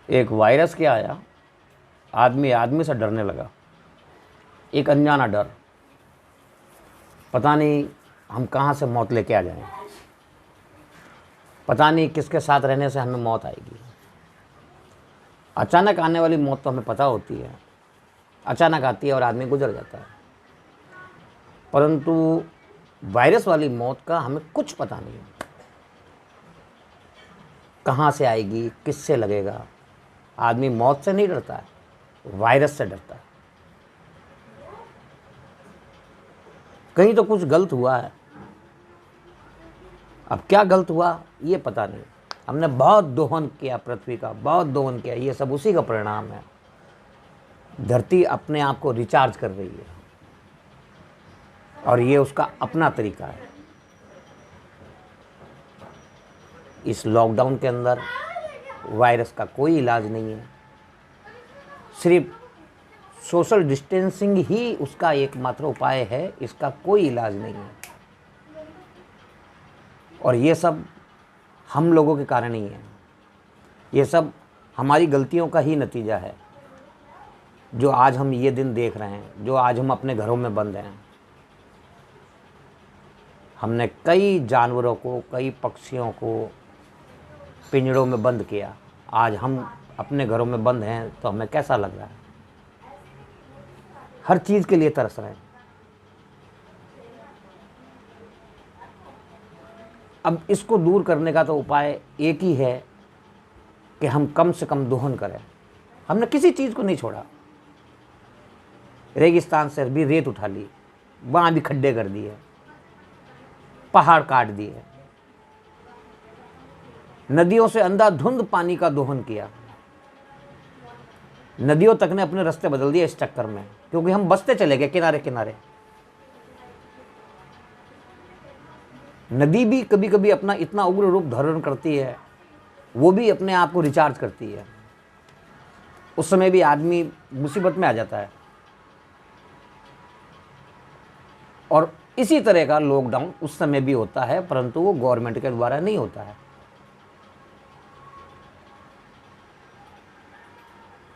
एक वायरस क्या आया, आदमी आदमी से डरने लगा। एक अनजाना डर, पता नहीं हम कहाँ से मौत लेके आ जाएं, पता नहीं किसके साथ रहने से हमें मौत आएगी। अचानक आने वाली मौत तो हमें पता होती है, अचानक आती है और आदमी गुजर जाता है, परंतु वायरस वाली मौत का हमें कुछ पता नहीं है, कहाँ से आएगी, किससे लगेगा। आदमी मौत से नहीं डरता है, वायरस से डरता है। कहीं तो कुछ गलत हुआ है, अब क्या गलत हुआ ये पता नहीं। हमने बहुत दोहन किया, पृथ्वी का बहुत दोहन किया, ये सब उसी का परिणाम है। धरती अपने आप को रिचार्ज कर रही है और ये उसका अपना तरीका है। इस लॉकडाउन के अंदर वायरस का कोई इलाज नहीं है, सिर्फ सोशल डिस्टेंसिंग ही उसका एकमात्र उपाय है, इसका कोई इलाज नहीं है। और ये सब हम लोगों के कारण ही है, ये सब हमारी गलतियों का ही नतीजा है, जो आज हम ये दिन देख रहे हैं, जो आज हम अपने घरों में बंद हैं। हमने कई जानवरों को, कई पक्षियों को पिंजड़ों में बंद किया, आज हम अपने घरों में बंद हैं तो हमें कैसा लग रहा है। हर चीज़ के लिए तरस रहे हैं। अब इसको दूर करने का तो उपाय एक ही है कि हम कम से कम दोहन करें। हमने किसी चीज़ को नहीं छोड़ा, रेगिस्तान से भी रेत उठा ली, वहाँ भी खड्डे कर दिए, पहाड़ काट दिए, नदियों से अंधाधुंध पानी का दोहन किया। नदियों तक ने अपने रास्ते बदल दिए इस चक्कर में, क्योंकि हम बसते चले गए किनारे किनारे। नदी भी कभी कभी अपना इतना उग्र रूप धारण करती है, वो भी अपने आप को रिचार्ज करती है। उस समय भी आदमी मुसीबत में आ जाता है। और इसी तरह का लॉकडाउन उस समय भी होता है, परंतु वो गवर्नमेंट के द्वारा नहीं होता है।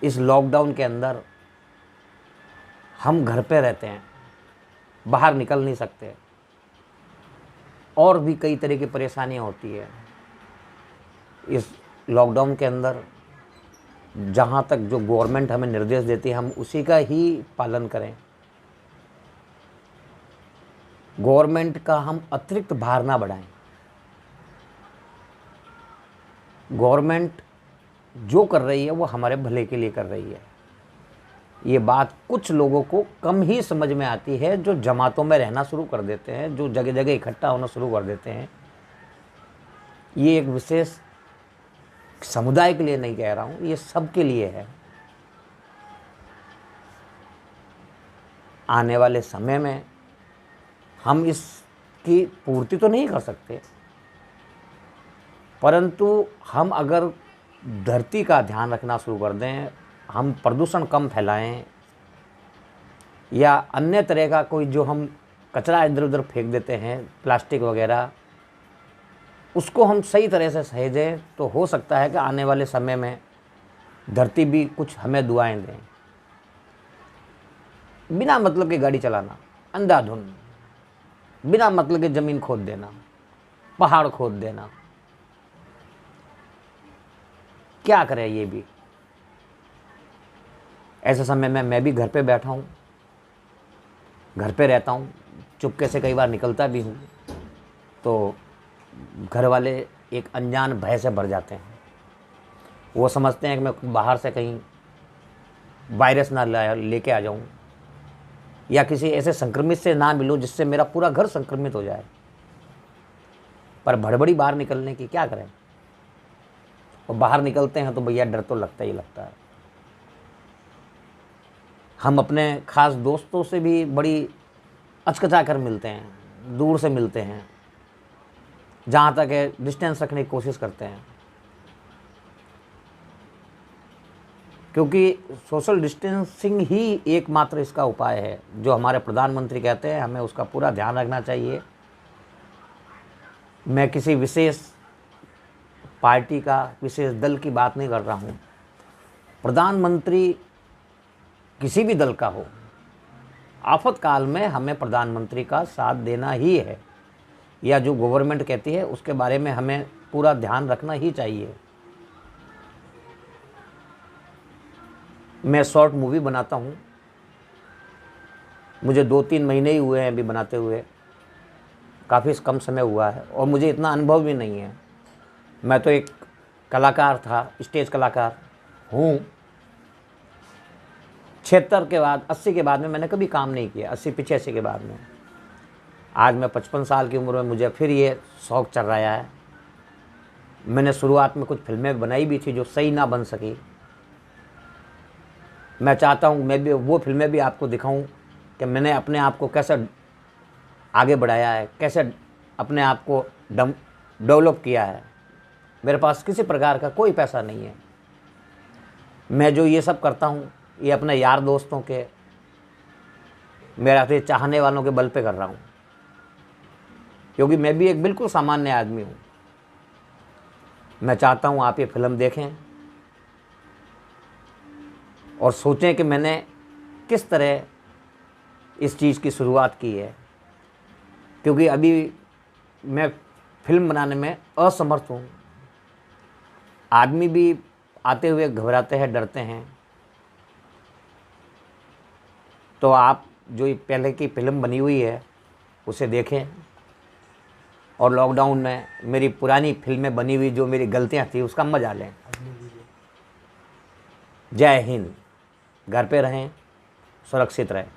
इस लॉकडाउन के अंदर हम घर पे रहते हैं, बाहर निकल नहीं सकते, और भी कई तरह की परेशानियां होती है। इस लॉकडाउन के अंदर जहाँ तक जो गवर्नमेंट हमें निर्देश देती है, हम उसी का ही पालन करें। गवर्नमेंट का हम अतिरिक्त भार ना बढ़ाएं। गवर्नमेंट जो कर रही है वो हमारे भले के लिए कर रही है। ये बात कुछ लोगों को कम ही समझ में आती है, जो जमातों में रहना शुरू कर देते हैं, जो जगह जगह इकट्ठा होना शुरू कर देते हैं। ये एक विशेष समुदाय के लिए नहीं कह रहा हूँ, ये सबके लिए है। आने वाले समय में हम इसकी पूर्ति तो नहीं कर सकते, परंतु हम अगर धरती का ध्यान रखना शुरू कर दें, हम प्रदूषण कम फैलाएं, या अन्य तरह का कोई जो हम कचरा इधर उधर फेंक देते हैं, प्लास्टिक वगैरह, उसको हम सही तरह से सहेजें, तो हो सकता है कि आने वाले समय में धरती भी कुछ हमें दुआएं दें। बिना मतलब की गाड़ी चलाना, अंधाधुंध, बिना मतलब के ज़मीन खोद देना, पहाड़ खोद देना, क्या करें। ये भी ऐसे समय में मैं भी घर पे बैठा हूँ, घर पे रहता हूँ, चुपके से कई बार निकलता भी हूँ, तो घर वाले एक अनजान भय से भर जाते हैं। वो समझते हैं कि मैं बाहर से कहीं वायरस ना लेके आ जाऊँ, या किसी ऐसे संक्रमित से ना मिलूँ जिससे मेरा पूरा घर संक्रमित हो जाए। पर भड़बड़ी बाहर निकलने की, क्या करें। और बाहर निकलते हैं तो भैया डर तो लगता ही लगता है। हम अपने खास दोस्तों से भी बड़ी अचकचा कर मिलते हैं, दूर से मिलते हैं, जहाँ तक है डिस्टेंस रखने की कोशिश करते हैं, क्योंकि सोशल डिस्टेंसिंग ही एकमात्र इसका उपाय है। जो हमारे प्रधानमंत्री कहते हैं, हमें उसका पूरा ध्यान रखना चाहिए। मैं किसी विशेष पार्टी का, विशेष दल की बात नहीं कर रहा हूँ, प्रधानमंत्री किसी भी दल का हो, आफत काल में हमें प्रधानमंत्री का साथ देना ही है, या जो गवर्नमेंट कहती है उसके बारे में हमें पूरा ध्यान रखना ही चाहिए। मैं शॉर्ट मूवी बनाता हूँ, मुझे 2-3 महीने ही हुए हैं अभी बनाते हुए, काफ़ी कम समय हुआ है और मुझे इतना अनुभव भी नहीं है। मैं तो एक कलाकार था, स्टेज कलाकार हूँ। 76 के बाद 80 के बाद में मैंने कभी काम नहीं किया, 80-85 के बाद में। आज मैं 55 साल की उम्र में मुझे फिर ये शौक़ चल रहा है। मैंने शुरुआत में कुछ फिल्में बनाई भी थी जो सही ना बन सकी। मैं चाहता हूँ मैं भी वो फिल्में भी आपको दिखाऊं कि मैंने अपने आप को कैसे आगे बढ़ाया है, कैसे अपने आप को डेवलप किया है। मेरे पास किसी प्रकार का कोई पैसा नहीं है। मैं जो ये सब करता हूँ ये अपने यार दोस्तों के, मेरे चाहने वालों के बल पे कर रहा हूँ, क्योंकि मैं भी एक बिल्कुल सामान्य आदमी हूँ। मैं चाहता हूँ आप ये फिल्म देखें और सोचें कि मैंने किस तरह इस चीज़ की शुरुआत की है, क्योंकि अभी मैं फिल्म बनाने में असमर्थ हूँ। आदमी भी आते हुए घबराते हैं, डरते हैं। तो आप जो ये पहले की फिल्म बनी हुई है उसे देखें और लॉकडाउन में मेरी पुरानी फिल्में बनी हुई जो मेरी गलतियां थी उसका मजा लें। जय हिंद। घर पे रहें, सुरक्षित रहें।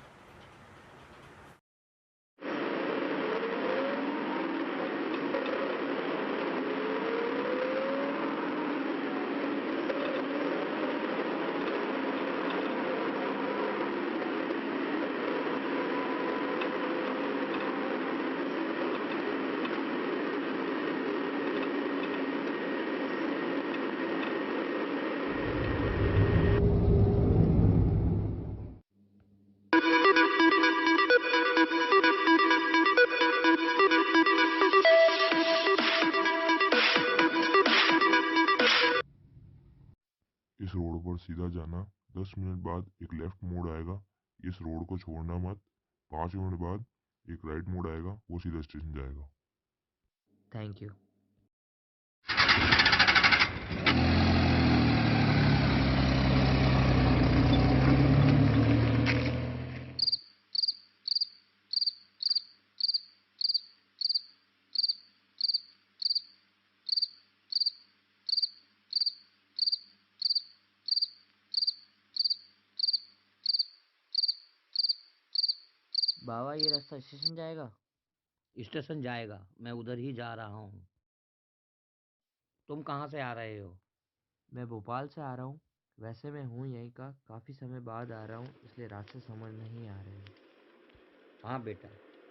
इस रोड पर सीधा जाना, 10 मिनट बाद एक लेफ्ट मोड़ आएगा, इस रोड को छोड़ना मत। 5 मिनट बाद एक राइट मोड़ आएगा, वो सीधा स्टेशन जाएगा। Thank you. बाबा ये रास्ता स्टेशन जाएगा? स्टेशन जाएगा, मैं उधर ही जा रहा हूँ। तुम कहाँ से आ रहे हो? मैं भोपाल से आ रहा हूँ। वैसे मैं हूँ यहीं का, काफ़ी समय बाद आ रहा हूँ, इसलिए रास्ते समझ नहीं आ रहे। हाँ बेटा,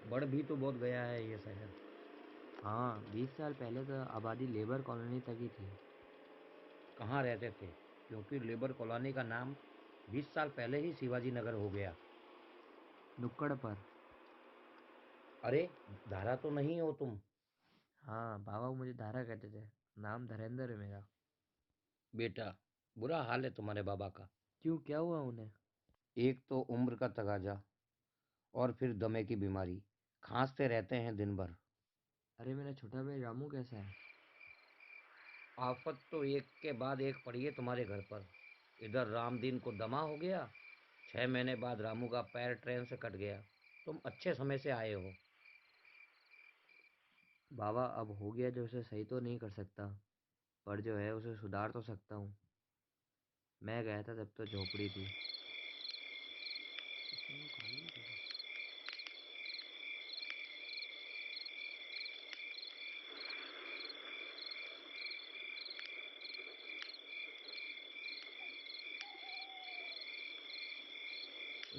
बढ़ भी तो बहुत गया है ये शहर। हाँ, 20 साल पहले तो आबादी लेबर कॉलोनी तक ही थी। कहाँ रहते थे? क्योंकि लेबर कॉलोनी का नाम 20 साल पहले ही शिवाजी नगर हो गया। नुक्कड़ पर। अरे, धारा तो नहीं हो तुम? हाँ, बाबा मुझे धारा कहते थे। नाम धरेंद्र है मेरा। बेटा, बुरा हाल है तुम्हारे बाबा का। क्यों, क्या हुआ उन्हें? एक तो उम्र का तगाजा, और फिर दमे की बीमारी, खांसते रहते हैं दिन भर। अरे मेरा छोटा भाई रामू कैसा है? आफत तो एक के बाद एक पड़ी है तुम्हारे घर पर। इधर रामदीन को दमा हो गया, 6 महीने बाद रामू का पैर ट्रेन से कट गया। तुम अच्छे समय से आए हो। बाबा अब हो गया जो उसे सही तो नहीं कर सकता, पर जो है उसे सुधार तो सकता हूँ। मैं गया था तब तो झोपड़ी थी।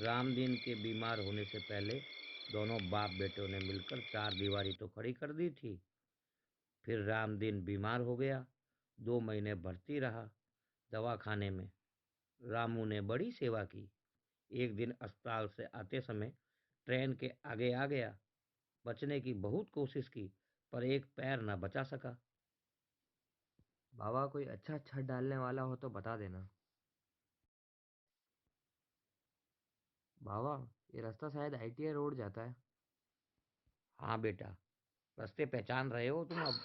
रामदीन के बीमार होने से पहले दोनों बाप बेटों ने मिलकर चार दीवारी तो खड़ी कर दी थी। फिर रामदीन बीमार हो गया, 2 महीने भर्ती रहा दवाखाने में। रामू ने बड़ी सेवा की। एक दिन अस्पताल से आते समय ट्रेन के आगे आ गया। बचने की बहुत कोशिश की, पर एक पैर न बचा सका। बाबा कोई अच्छा छत डालने वाला हो तो बता देना। बाबा, ये रास्ता शायद ITI रोड जाता है। हाँ बेटा, रास्ते पहचान रहे हो तुम अब।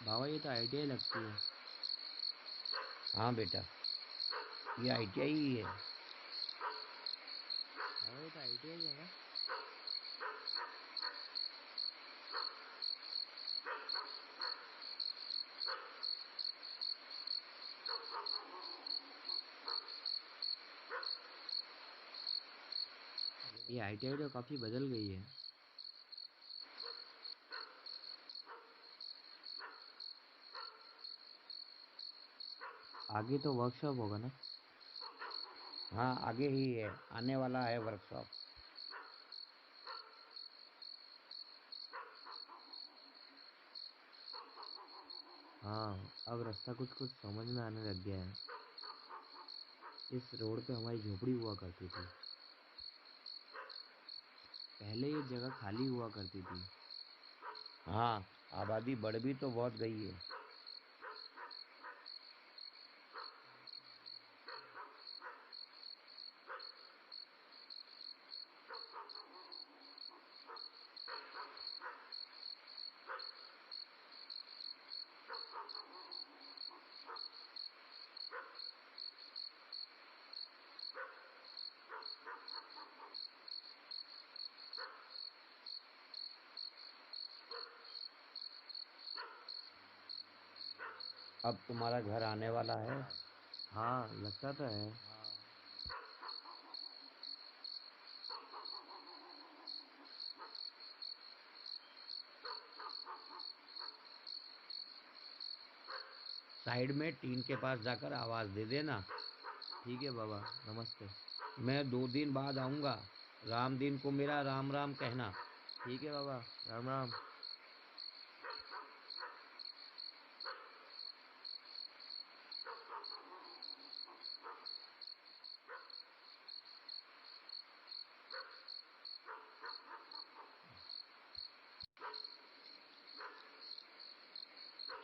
बाबा, ये तो ITI लगती है। हाँ बेटा, ये ITI ही है। बाबा, ये तो ITI है ना? ये ITI तो काफी बदल गई है। आगे तो वर्कशॉप होगा ना? हाँ आगे ही है, आने वाला है वर्कशॉप। हाँ, अब रास्ता कुछ कुछ समझ में आने लग गया है। इस रोड पे हमारी झोपड़ी हुआ करती थी। पहले ये जगह खाली हुआ करती थी। हाँ, आबादी बढ़ भी तो बहुत गई है। अब तुम्हारा घर आने वाला है। हाँ, लगता तो है। साइड में टीन के पास जाकर आवाज दे देना। ठीक है बाबा, नमस्ते। मैं 2 दिन बाद आऊँगा। राम दिन को मेरा राम राम कहना। ठीक है बाबा, राम राम।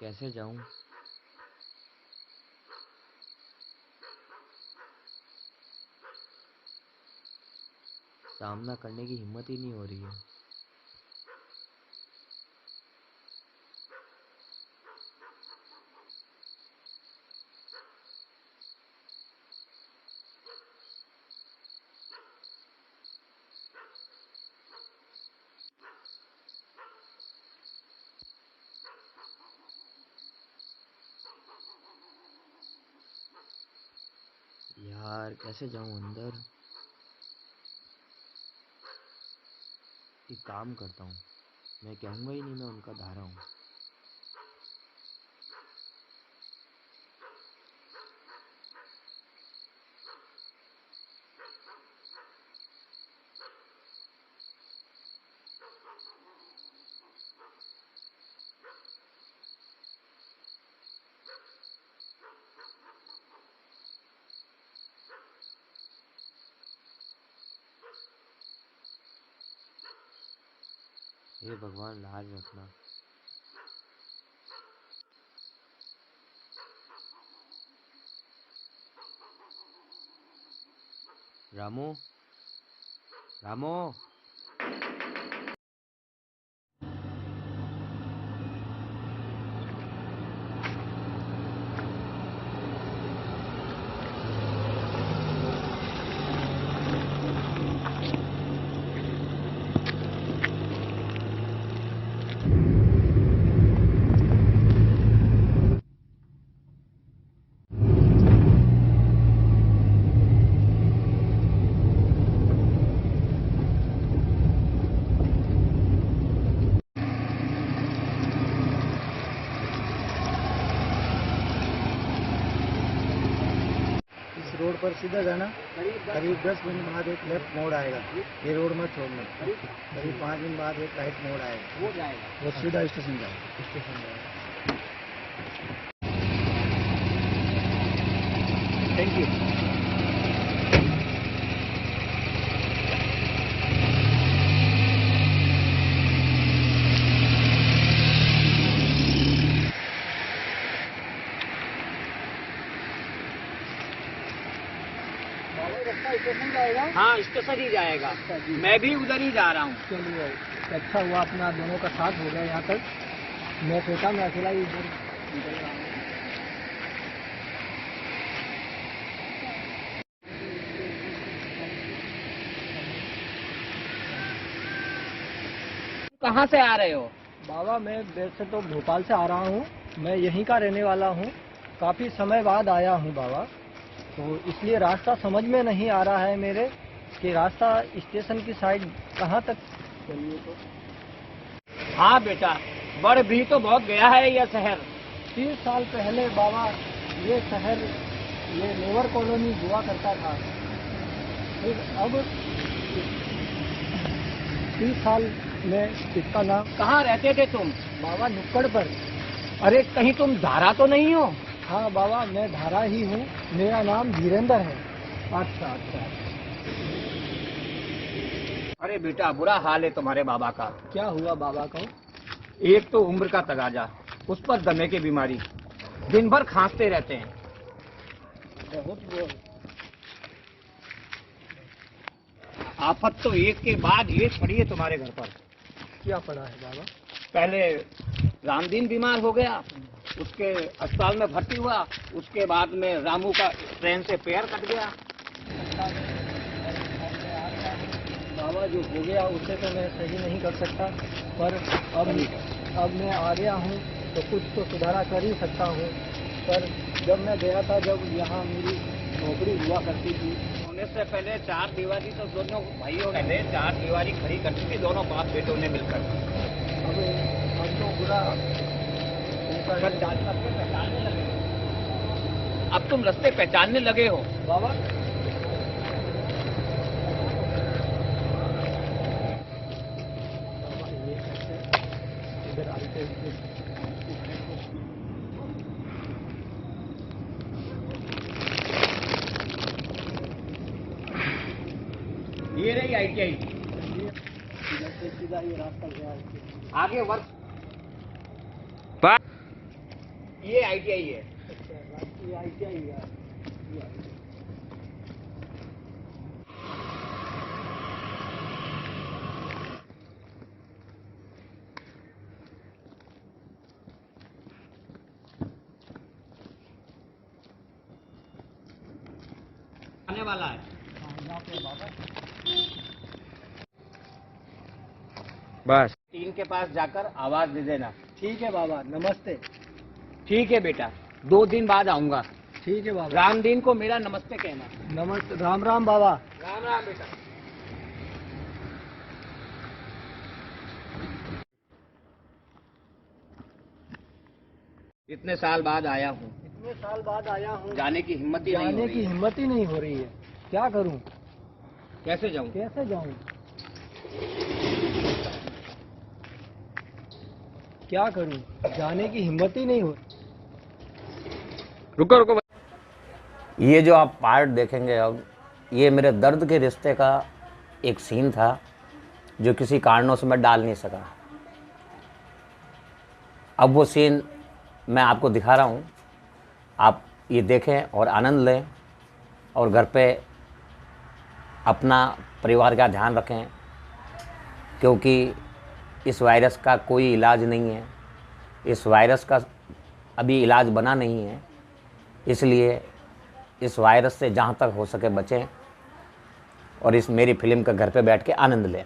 कैसे जाऊं? सामना करने की हिम्मत ही नहीं हो रही है। यार, कैसे जाऊं अंदर? एक काम करता हूँ, मैं कहूँगा ही नहीं मैं उनका धारा हूँ। हे भगवान, लाज रखना। रामू, रामू। इस रोड पर सीधा जाना, करीब 10 मिनट बाद एक लेफ्ट मोड़ आएगा। ये रोड मत छोड़ना। करीब 5 मिनट बाद एक राइट मोड़ आएगा, वो सीधा स्टेशन जाएगा। Thank you. हाँ स्टेशन ही जाएगा, मैं भी उधर ही जा रहा हूँ। चलिए अच्छा हुआ, अपना दोनों का साथ हो गया यहाँ तक। मैं सोचा मैं अकेला ही इधर निकल रहा हूँ। कहाँ से आ रहे हो? बाबा मैं वैसे तो भोपाल से आ रहा हूँ, मैं यहीं का रहने वाला हूँ। काफ़ी समय बाद आया हूँ बाबा, तो इसलिए रास्ता समझ में नहीं आ रहा है मेरे कि रास्ता स्टेशन की साइड कहाँ तक चलिए तो। हाँ बेटा, बढ़ भी तो बहुत गया है यह शहर। 30 साल पहले बाबा ये शहर, ये लेबर कॉलोनी हुआ करता था। फिर अब 30 साल में इसका नाम। कहाँ रहते थे तुम? बाबा नुक्कड़ पर। अरे कहीं तुम धारा तो नहीं हो? हाँ बाबा मैं धारा ही हूँ, मेरा नाम धीरेन्द्र है। अच्छा अच्छा। अरे बेटा बुरा हाल है तुम्हारे बाबा का। क्या हुआ बाबा को? एक तो उम्र का तगाजा, उस पर दमे की बीमारी, दिन भर खांसते रहते हैं। बहुत आफत तो एक के बाद एक पड़ी है तुम्हारे घर पर। क्या पड़ा है बाबा? पहले रामदीन बीमार हो गया, उसके अस्पताल में भर्ती हुआ। उसके बाद में रामू का ट्रेन से पैर कट गया। बाबा जो हो गया उसे तो मैं सही नहीं कर सकता, पर अब मैं आ गया हूँ तो कुछ तो सुधारा कर ही सकता हूँ। पर जब मैं गया था, जब यहाँ मेरी नौकरी हुआ करती थी, होने से पहले चार दीवारी तो दोनों भाइयों ने चार दीवारी खड़ी करती थी, दोनों बाप बेटों ने मिलकर। अब तो बुरा पहचानने लगे। अब तुम रास्ते पहचानने लगे हो बाबा। इधर आते ये रही ITI। सीधा ये रास्ता गया आगे वर्क ये ITI है। ये ITI है। आने वाला है। यहाँ पे बाबा बस 3 के पास जाकर आवाज दे देना। ठीक है बाबा, नमस्ते। ठीक है बेटा, 2 दिन बाद आऊंगा। ठीक है बाबा। रामदीन को मेरा नमस्ते कहना। नमस्ते। राम राम बाबा। राम राम बेटा। इतने साल बाद आया हूँ, इतने साल बाद आया हूँ, जाने की हिम्मत ही नहीं हो जाने रही की है। हिम्मत ही नहीं हो रही है। क्या करूँ, कैसे जाऊँ? कैसे जाऊँ, क्या करूँ, जाने की हिम्मत ही नहीं हो। रुको रुको। ये जो आप पार्ट देखेंगे अब, ये मेरे दर्द के रिश्ते का एक सीन था जो किसी कारणों से मैं डाल नहीं सका। अब वो सीन मैं आपको दिखा रहा हूँ, आप ये देखें और आनंद लें, और घर पे अपना परिवार का ध्यान रखें, क्योंकि इस वायरस का कोई इलाज नहीं है। इस वायरस का अभी इलाज बना नहीं है, इसलिए इस वायरस से जहाँ तक हो सके बचें और इस मेरी फिल्म का घर पे बैठ के आनंद लें।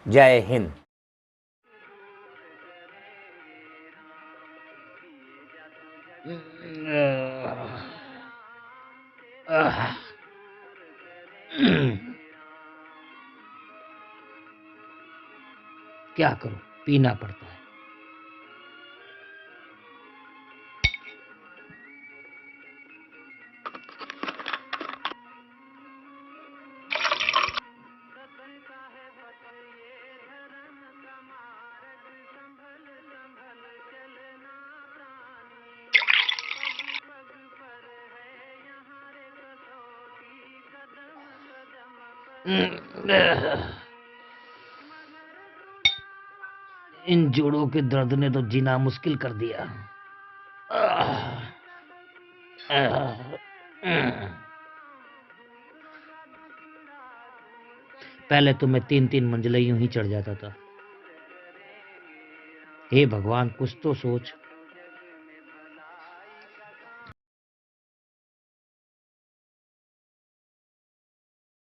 जय हिंद। क्या करूं, पीना पड़ता है। इन जोड़ों के दर्द ने तो जीना मुश्किल कर दिया। पहले तो मैं 3-3 मंजिलें यूं ही चढ़ जाता था। हे भगवान, कुछ तो सोच।